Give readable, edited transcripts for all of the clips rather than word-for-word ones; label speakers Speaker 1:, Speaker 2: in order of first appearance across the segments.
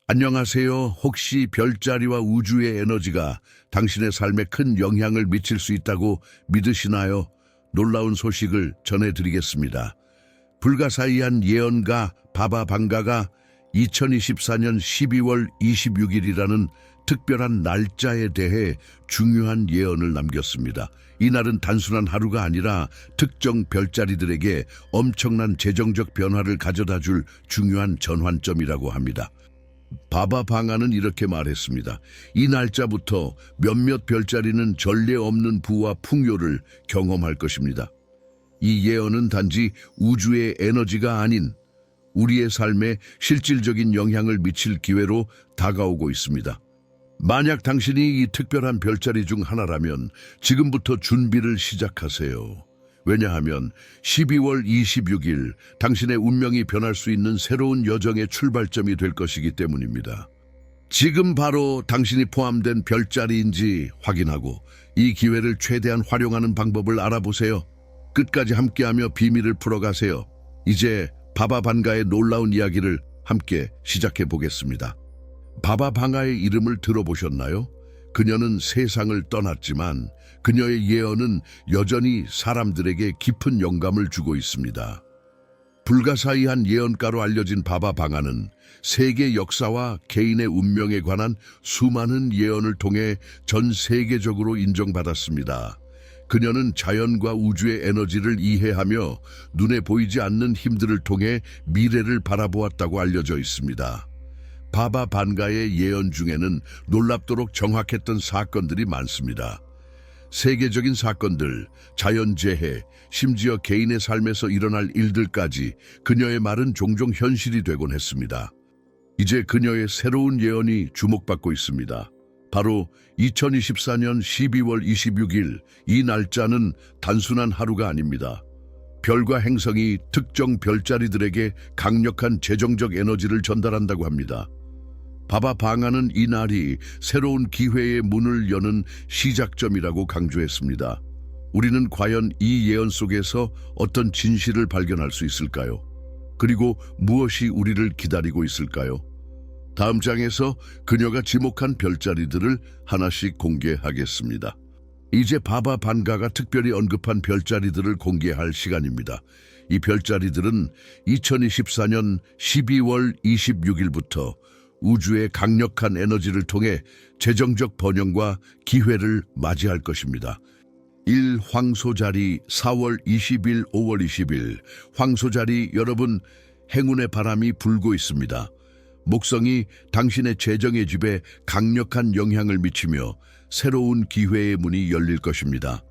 Speaker 1: 안녕하세요. 혹시 별자리와 우주의 에너지가 당신의 삶에 큰 영향을 미칠 수 있다고 믿으시나요? 놀라운 소식을 전해드리겠습니다. 불가사의한 예언가 바바 방가가 2024년 12월 26일이라는 특별한 날짜에 대해 중요한 예언을 남겼습니다. 이날은 단순한 하루가 아니라 특정 별자리들에게 엄청난 재정적 변화를 가져다 줄 중요한 전환점이라고 합니다. 바바 방아는 이렇게 말했습니다. 이 날짜부터 몇몇 별자리는 전례 없는 부와 풍요를 경험할 것입니다. 이 예언은 단지 우주의 에너지가 아닌 우리의 삶에 실질적인 영향을 미칠 기회로 다가오고 있습니다. 만약 당신이 이 특별한 별자리 중 하나라면 지금부터 준비를 시작하세요. 왜냐하면 12월 26일 당신의 운명이 변할 수 있는 새로운 여정의 출발점이 될 것이기 때문입니다. 지금 바로 당신이 포함된 별자리인지 확인하고 이 기회를 최대한 활용하는 방법을 알아보세요. 끝까지 함께하며 비밀을 풀어가세요. 이제 바바 방가의 놀라운 이야기를 함께 시작해 보겠습니다. 바바 방가의 이름을 들어보셨나요? 그녀는 세상을 떠났지만 그녀의 예언은 여전히 사람들에게 깊은 영감을 주고 있습니다. 불가사의한 예언가로 알려진 바바 방아는 세계 역사와 개인의 운명에 관한 수많은 예언을 통해 전 세계적으로 인정받았습니다. 그녀는 자연과 우주의 에너지를 이해하며 눈에 보이지 않는 힘들을 통해 미래를 바라보았다고 알려져 있습니다. 바바 방가의 예언 중에는 놀랍도록 정확했던 사건들이 많습니다. 세계적인 사건들, 자연재해, 심지어 개인의 삶에서 일어날 일들까지 그녀의 말은 종종 현실이 되곤 했습니다. 이제 그녀의 새로운 예언이 주목받고 있습니다. 바로 2024년 12월 26일, 이 날짜는 단순한 하루가 아닙니다. 별과 행성이 특정 별자리들에게 강력한 재정적 에너지를 전달한다고 합니다. 바바 방아는 이 날이 새로운 기회의 문을 여는 시작점이라고 강조했습니다. 우리는 과연 이 예언 속에서 어떤 진실을 발견할 수 있을까요? 그리고 무엇이 우리를 기다리고 있을까요? 다음 장에서 그녀가 지목한 별자리들을 하나씩 공개하겠습니다. 이제 바바 방가가 특별히 언급한 별자리들을 공개할 시간입니다. 이 별자리들은 2024년 12월 26일부터 우주의 강력한 에너지를 통해 재정적 번영과 기회를 맞이할 것입니다. 1. 황소자리 4월 20일, 5월 20일. 황소자리 여러분, 행운의 바람이 불고 있습니다. 목성이 당신의 재정의 집에 강력한 영향을 미치며 새로운 기회의 문이 열릴 것입니다.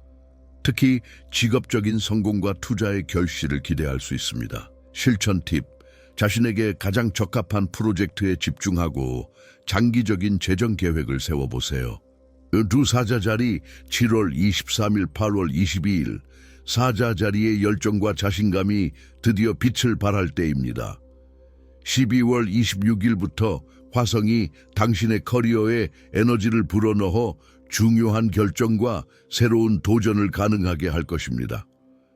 Speaker 1: 특히 직업적인 성공과 투자의 결실을 기대할 수 있습니다. 실천 팁. 자신에게 가장 적합한 프로젝트에 집중하고 장기적인 재정 계획을 세워보세요. 두 사자자리 7월 23일, 8월 22일. 사자자리의 열정과 자신감이 드디어 빛을 발할 때입니다. 12월 26일부터 화성이 당신의 커리어에 에너지를 불어넣어 중요한 결정과 새로운 도전을 가능하게 할 것입니다.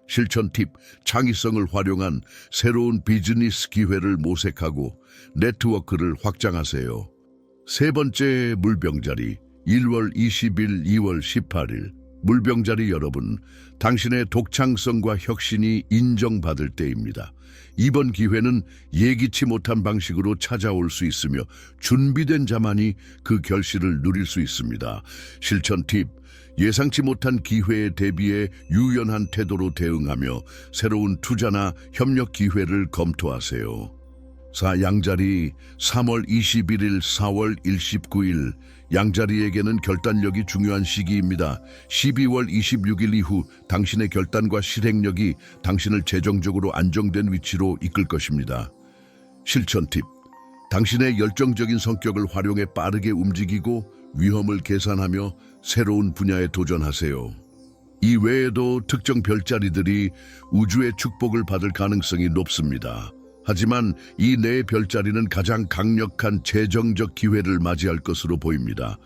Speaker 1: 실천 팁, 창의성을 활용한 새로운 비즈니스 기회를 모색하고 네트워크를 확장하세요. 세 번째 물병자리, 1월 20일, 2월 18일. 물병자리 여러분, 당신의 독창성과 혁신이 인정받을 때입니다. 이번 기회는 예기치 못한 방식으로 찾아올 수 있으며 준비된 자만이 그 결실을 누릴 수 있습니다. 실천 팁, 예상치 못한 기회에 대비해 유연한 태도로 대응하며 새로운 투자나 협력 기회를 검토하세요. 4. 양자리 3월 21일, 4월 19일. 양자리에게는 결단력이 중요한 시기입니다. 12월 26일 이후 당신의 결단과 실행력이 당신을 재정적으로 안정된 위치로 이끌 것입니다. 실천 팁, 당신의 열정적인 성격을 활용해 빠르게 움직이고 위험을 계산하며 새로운 분야에 도전하세요. 이 외에도 특정 별자리들이 우주의 축복을 받을 가능성이 높습니다. 하지만 이 네 별자리는 가장 강력한 재정적 기회를 맞이할 것으로 보입니다.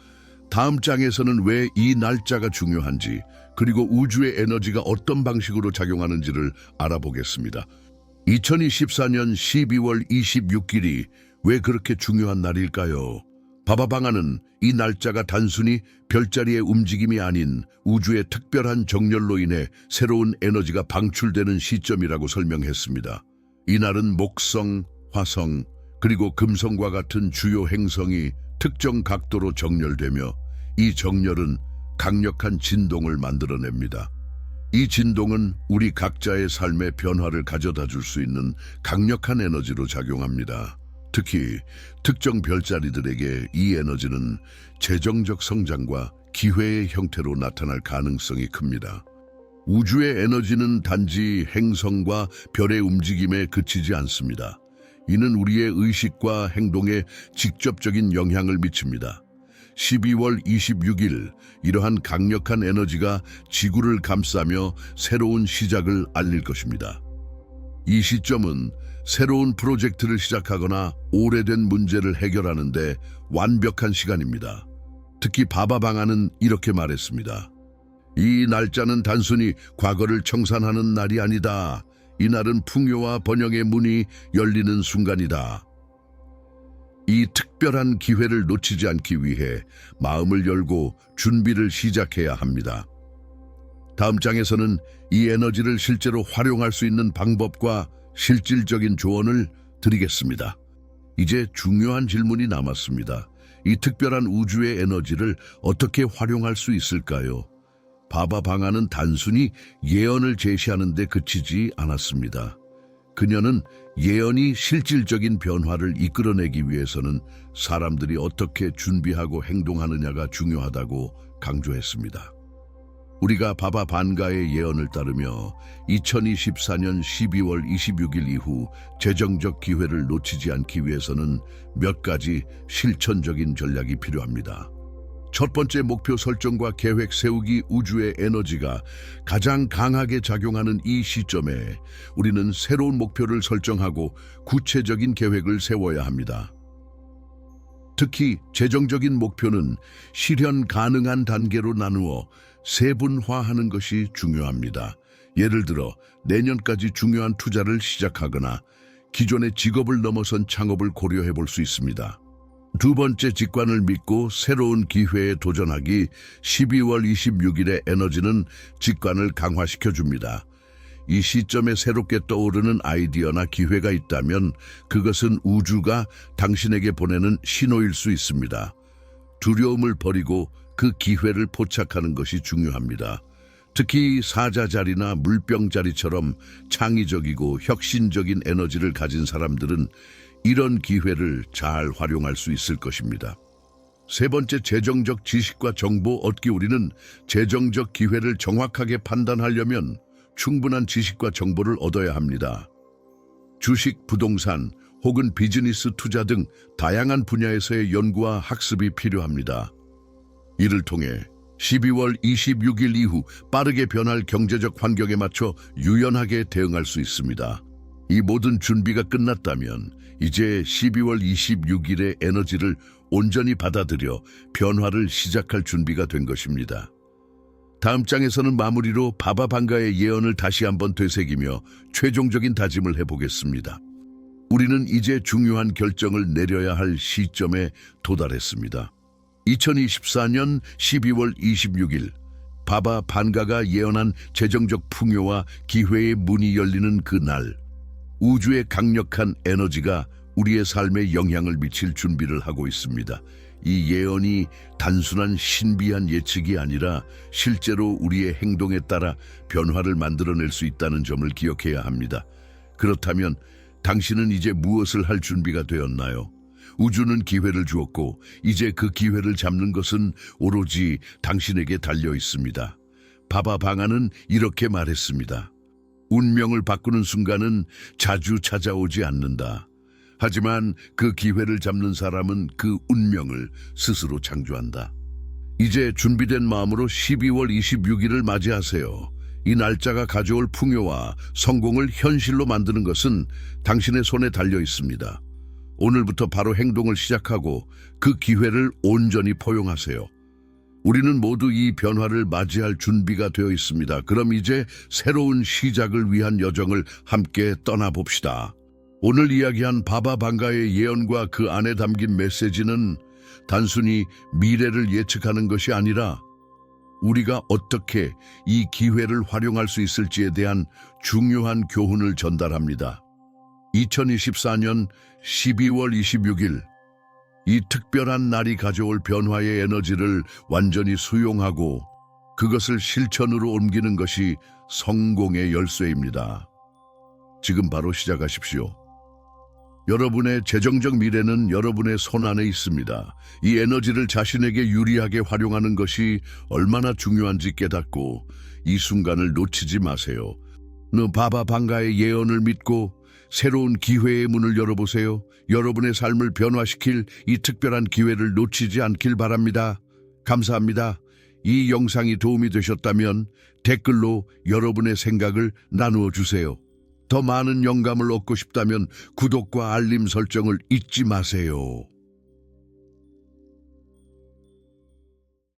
Speaker 1: 다음 장에서는 왜 이 날짜가 중요한지, 그리고 우주의 에너지가 어떤 방식으로 작용하는지를 알아보겠습니다. 2024년 12월 26일이 왜 그렇게 중요한 날일까요? 바바방아는 이 날짜가 단순히 별자리의 움직임이 아닌 우주의 특별한 정렬로 인해 새로운 에너지가 방출되는 시점이라고 설명했습니다. 이날은 목성, 화성, 그리고 금성과 같은 주요 행성이 특정 각도로 정렬되며 이 정렬은 강력한 진동을 만들어냅니다. 이 진동은 우리 각자의 삶의 변화를 가져다 줄 수 있는 강력한 에너지로 작용합니다. 특히 특정 별자리들에게 이 에너지는 재정적 성장과 기회의 형태로 나타날 가능성이 큽니다. 우주의 에너지는 단지 행성과 별의 움직임에 그치지 않습니다. 이는 우리의 의식과 행동에 직접적인 영향을 미칩니다. 12월 26일 이러한 강력한 에너지가 지구를 감싸며 새로운 시작을 알릴 것입니다. 이 시점은 새로운 프로젝트를 시작하거나 오래된 문제를 해결하는 데 완벽한 시간입니다. 특히 바바방아는 이렇게 말했습니다. 이 날짜는 단순히 과거를 청산하는 날이 아니다. 이날은 풍요와 번영의 문이 열리는 순간이다. 이 특별한 기회를 놓치지 않기 위해 마음을 열고 준비를 시작해야 합니다. 다음 장에서는 이 에너지를 실제로 활용할 수 있는 방법과 실질적인 조언을 드리겠습니다. 이제 중요한 질문이 남았습니다. 이 특별한 우주의 에너지를 어떻게 활용할 수 있을까요? 바바방아는 단순히 예언을 제시하는 데 그치지 않았습니다. 그녀는 예언이 실질적인 변화를 이끌어내기 위해서는 사람들이 어떻게 준비하고 행동하느냐가 중요하다고 강조했습니다. 우리가 바바방가의 예언을 따르며 2024년 12월 26일 이후 재정적 기회를 놓치지 않기 위해서는 몇 가지 실천적인 전략이 필요합니다. 첫 번째, 목표 설정과 계획 세우기. 우주의 에너지가 가장 강하게 작용하는 이 시점에 우리는 새로운 목표를 설정하고 구체적인 계획을 세워야 합니다. 특히 재정적인 목표는 실현 가능한 단계로 나누어 세분화하는 것이 중요합니다. 예를 들어 내년까지 중요한 투자를 시작하거나 기존의 직업을 넘어선 창업을 고려해 볼 수 있습니다. 두 번째, 직관을 믿고 새로운 기회에 도전하기. 12월 26일의 에너지는 직관을 강화시켜줍니다. 이 시점에 새롭게 떠오르는 아이디어나 기회가 있다면 그것은 우주가 당신에게 보내는 신호일 수 있습니다. 두려움을 버리고 그 기회를 포착하는 것이 중요합니다. 특히 사자자리나 물병자리처럼 창의적이고 혁신적인 에너지를 가진 사람들은 이런 기회를 잘 활용할 수 있을 것입니다. 세 번째, 재정적 지식과 정보 얻기. 우리는 재정적 기회를 정확하게 판단하려면 충분한 지식과 정보를 얻어야 합니다. 주식, 부동산 혹은 비즈니스 투자 등 다양한 분야에서의 연구와 학습이 필요합니다. 이를 통해 12월 26일 이후 빠르게 변할 경제적 환경에 맞춰 유연하게 대응할 수 있습니다. 이 모든 준비가 끝났다면 이제 12월 26일의 에너지를 온전히 받아들여 변화를 시작할 준비가 된 것입니다. 다음 장에서는 마무리로 바바방가의 예언을 다시 한번 되새기며 최종적인 다짐을 해보겠습니다. 우리는 이제 중요한 결정을 내려야 할 시점에 도달했습니다. 2024년 12월 26일 바바방가가 예언한 재정적 풍요와 기회의 문이 열리는 그날, 우주의 강력한 에너지가 우리의 삶에 영향을 미칠 준비를 하고 있습니다. 이 예언이 단순한 신비한 예측이 아니라 실제로 우리의 행동에 따라 변화를 만들어낼 수 있다는 점을 기억해야 합니다. 그렇다면 당신은 이제 무엇을 할 준비가 되었나요? 우주는 기회를 주었고 이제 그 기회를 잡는 것은 오로지 당신에게 달려 있습니다. 바바방아는 이렇게 말했습니다. 운명을 바꾸는 순간은 자주 찾아오지 않는다. 하지만 그 기회를 잡는 사람은 그 운명을 스스로 창조한다. 이제 준비된 마음으로 12월 26일을 맞이하세요. 이 날짜가 가져올 풍요와 성공을 현실로 만드는 것은 당신의 손에 달려 있습니다. 오늘부터 바로 행동을 시작하고 그 기회를 온전히 포용하세요. 우리는 모두 이 변화를 맞이할 준비가 되어 있습니다. 그럼 이제 새로운 시작을 위한 여정을 함께 떠나봅시다. 오늘 이야기한 바바방가의 예언과 그 안에 담긴 메시지는 단순히 미래를 예측하는 것이 아니라 우리가 어떻게 이 기회를 활용할 수 있을지에 대한 중요한 교훈을 전달합니다. 2024년 12월 26일, 이 특별한 날이 가져올 변화의 에너지를 완전히 수용하고 그것을 실천으로 옮기는 것이 성공의 열쇠입니다. 지금 바로 시작하십시오. 여러분의 재정적 미래는 여러분의 손 안에 있습니다. 이 에너지를 자신에게 유리하게 활용하는 것이 얼마나 중요한지 깨닫고 이 순간을 놓치지 마세요. 바바방가의 예언을 믿고 새로운 기회의 문을 열어보세요. 여러분의 삶을 변화시킬 이 특별한 기회를 놓치지 않길 바랍니다. 감사합니다. 이 영상이 도움이 되셨다면 댓글로 여러분의 생각을 나누어 주세요. 더 많은 영감을 얻고 싶다면 구독과 알림 설정을 잊지 마세요.